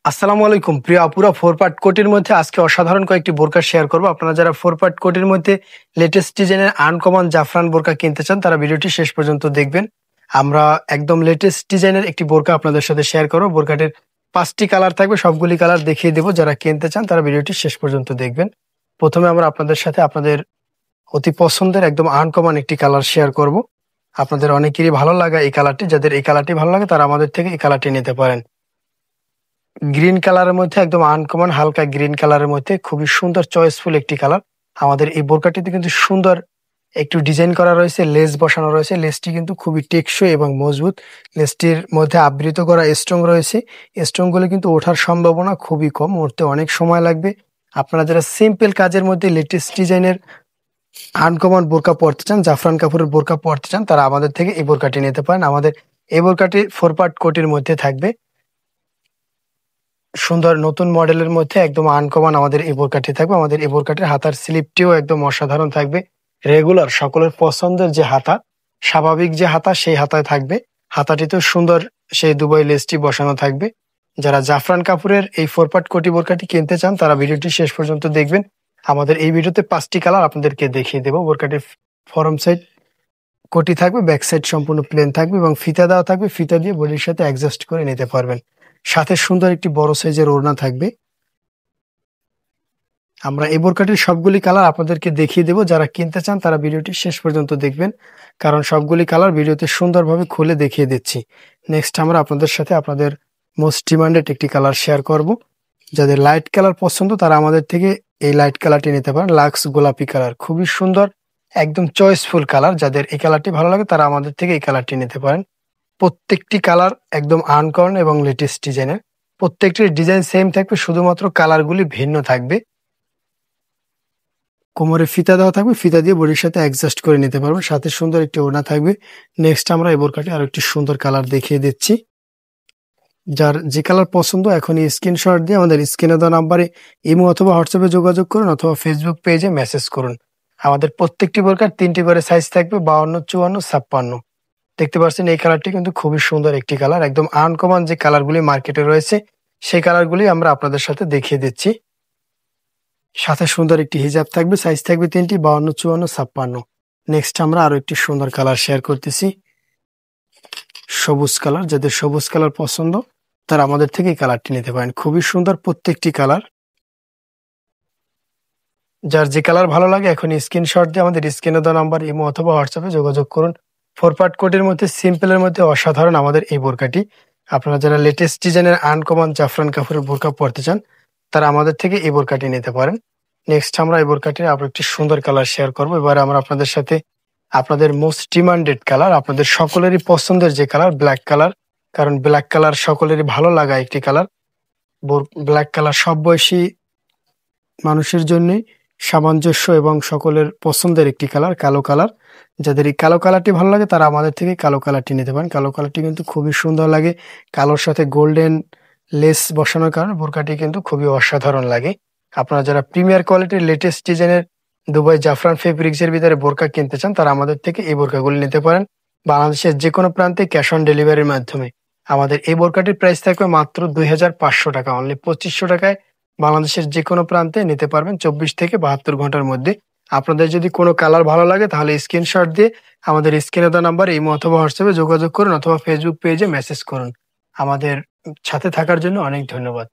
আসসালামু আলাইকুম প্রিয় আপুরা, ফোর পার্ট কোটির মধ্যে আজকে অসাধারণ কয়েকটি বোরকা শেয়ার করব। আপনারা যারা ফোর পার্ট কোটির মধ্যে লেটেস্ট ডিজাইনের আনকমন জাফরান বোরকা কিনতে চান তারা ভিডিওটি শেষ পর্যন্ত দেখবেন। আমরা একদম লেটেস্ট ডিজাইনের একটি বোরকা আপনাদের সাথে শেয়ার করব। বোরকাটির 5টি কালার থাকবে, সবগুলি কালার দেখিয়ে দেবো। যারা কিনতে চান তারা ভিডিওটি শেষ পর্যন্ত দেখবেন। প্রথমে আমরা আপনাদের সাথে আপনাদের অতি পছন্দের একদম আনকমন একটি কালার শেয়ার করব। আপনাদের অনেকেরই ভালো লাগা এই কালারটি, যাদের এই কালারটি ভালো লাগে তারা আমাদের থেকে এই কালারটি নিতে পারেন। গ্রিন কালারের মধ্যে একদম আনকমন হালকা গ্রিন কালারের মধ্যে খুবই সুন্দর চয়েসফুল একটি কালার। আমাদের এই বোরকাটিতে কিন্তু সুন্দর একটু ডিজাইন করা রয়েছে, লেস বসানো রয়েছে। লেসটি কিন্তু খুবই টেকসই এবং মজবুত। লেসটির মধ্যে আবৃত করা স্ট্রং রয়েছে। স্ট্রংগুলো কিন্তু ওঠার সম্ভাবনা খুবই কম, উঠতে অনেক সময় লাগবে। আপনারা যারা সিম্পল কাজের মধ্যে লেটেস্ট ডিজাইনের আনকমন বোরকা পরতে চান, জাফরান কাপড়ের বোরকা পরতে চান, তারা আমাদের থেকে এই বোরকাটি নিতে পারেন। আমাদের এই বোরকাটি ফোর পার্ট কোটির মধ্যে থাকবে। সুন্দর নতুন মডেলের মধ্যে একদম আনকমন আমাদের এই বোরকাটি থাকবে। আমাদের এই বোরকাটির হাতার স্লিপটিও একদম অসাধারণ থাকবে। রেগুলার সকলের পছন্দের যে হাতা, স্বাভাবিক যে হাতা, সেই হাতায় থাকবে। হাতাটিতেও সুন্দর সেই দুবাই লেসটি বসানো থাকবে। যারা জাফরান কাপড়ের এই ফোর পার্ট কোটি বোরকাটি কিনতে চান তারা ভিডিওটি শেষ পর্যন্ত দেখবেন। আমাদের এই ভিডিওতে 5টি কালার আপনাদেরকে দেখিয়ে দেবো। বোরকাটির ফরম সাইড কোটি থাকবে, ব্যাক সাইড সম্পূর্ণ প্লেন থাকবে এবং ফিতা দেওয়া থাকবে। ফিতা দিয়ে বডির সাথে অ্যাডজাস্ট করে নিতে পারবেন। সাথে সুন্দর একটি বড় সাইজের ওড়না থাকবে। আমরা এই বোরকাটির সবগুলি কালার আপনাদেরকে দেখিয়ে দেবো। যারা কিনতে চান তারা ভিডিওটি শেষ পর্যন্ত দেখবেন, কারণ সবগুলি কালার ভিডিওতে সুন্দরভাবে খুলে দেখিয়ে দিচ্ছি। নেক্সট আমরা আপনাদের সাথে আপনাদের মোস্ট ডিমান্ডেড একটি কালার শেয়ার করব। যাদের লাইট কালার পছন্দ তারা আমাদের থেকে এই লাইট কালারটি নিতে পারেন। লাক্স গোলাপি কালার, খুবই সুন্দর একদম চয়েসফুল কালার। যাদের এই কালারটি ভালো লাগে তারা আমাদের থেকে এই কালারটি নিতে পারেন। প্রত্যেকটি কালার একদম আনকমন এবং লেটেস্ট ডিজাইনের। প্রত্যেকটির ডিজাইন সেম থাকবে, শুধুমাত্র কালারগুলি ভিন্ন থাকবে। কোমরে ফিতা দেওয়া থাকবে, ফিতা দিয়ে বডির সাথে অ্যাডজাস্ট করে নিতে পারবেন। সাথে সুন্দর একটি ওড়না থাকবে। নেক্সট আমরা এই বোরকাটি আরো একটি সুন্দর কালার দেখিয়ে দিচ্ছি। যার যে কালার পছন্দ এখনই স্ক্রিনশট দিয়ে আমাদের স্ক্রিনে দেওয়া নাম্বারে ইমো অথবা হোয়াটসঅ্যাপে যোগাযোগ করুন অথবা ফেসবুক পেজে মেসেজ করুন। আমাদের প্রত্যেকটি বোরকার 3টি করে সাইজ থাকবে, 52, 54, 56। দেখতে পাচ্ছেন এই কালারটি কিন্তু খুবই সুন্দর একটি কালার। একদম আনকমন যে কালারগুলি মার্কেটে রয়েছে সেই কালারগুলি আমরা আপনাদের সাথে দেখিয়ে দিচ্ছি। সাথে সুন্দর একটি হিজাব থাকবে, সাইজ থাকবে 3টি, 52, 54, 56। নেক্সট আমরা আরো একটি সুন্দর কালার শেয়ার করতেছি, সবুজ কালার। যাদের সবুজ কালার পছন্দ তারা আমাদের থেকে এই কালারটি নিতে পারেন। খুবই সুন্দর প্রত্যেকটি কালার। যার যে কালার ভালো লাগে এখন স্ক্রিনশট দিয়ে আমাদের স্ক্রিনে দেওয়া নাম্বার ইমো অথবা হোয়াটসঅ্যাপে যোগাযোগ করুন। ফোর পার্ট কোটের মধ্যে সিম্পলের মধ্যে অসাধারণ আমাদের এই বোরকাটি। আপনারা যারা লেটেস্ট ডিজাইনের আনকমন জাফরান কাপড়ের বোরকা পরতে চান তারা আমাদের থেকে এই বোরকাটি নিতে পারেন। নেক্সট আমরা এই বোরকাটির আরো একটি সুন্দর কালার শেয়ার করবো। এবারে আমরা আপনাদের সাথে আপনাদের মোস্ট ডিমান্ডেড কালার, আপনাদের সকলেরই পছন্দের যে কালার, ব্ল্যাক কালার। কারণ ব্ল্যাক কালার সকলেরই ভালো লাগা একটি কালার। ব্ল্যাক কালার সব বয়সী মানুষের জন্যই সামঞ্জস্য এবং সকলের পছন্দের একটি কালার, কালো কালার। যাদের এই কালো কালারটি ভালো লাগে তারা আমাদের থেকে কালো কালারটি নিতে পারেন। কালো কালারটি কিন্তু খুবই সুন্দর লাগে। কালোর সাথে গোল্ডেন লেস বসানোর কারণে বোরকাটি কিন্তু খুবই অসাধারণ লাগে। আপনারা যারা প্রিমিয়ার কোয়ালিটির লেটেস্ট ডিজাইনের দুবাই জাফরান ফেব্রিক্সের ভিতরে বোরকা কিনতে চান তারা আমাদের থেকে এই বোরকাগুলি নিতে পারেন বাংলাদেশের যে কোনো প্রান্তে ক্যাশ অন ডেলিভারির মাধ্যমে। আমাদের এই বোরকাটির প্রাইস থাকবে মাত্র 2500 টাকা, অনলি 2500 টাকায় বাংলাদেশের যে কোনো প্রান্তে নিতে পারবেন 24 থেকে 72 ঘন্টার মধ্যে। আপনাদের যদি কোনো কালার ভালো লাগে তাহলে স্ক্রিনশট দিয়ে আমাদের স্ক্রিনে দেওয়া নাম্বার ইমো অথবা হোয়াটসঅ্যাপে যোগাযোগ করুন অথবা ফেসবুক পেজে মেসেজ করুন। আমাদের সাথে থাকার জন্য অনেক ধন্যবাদ।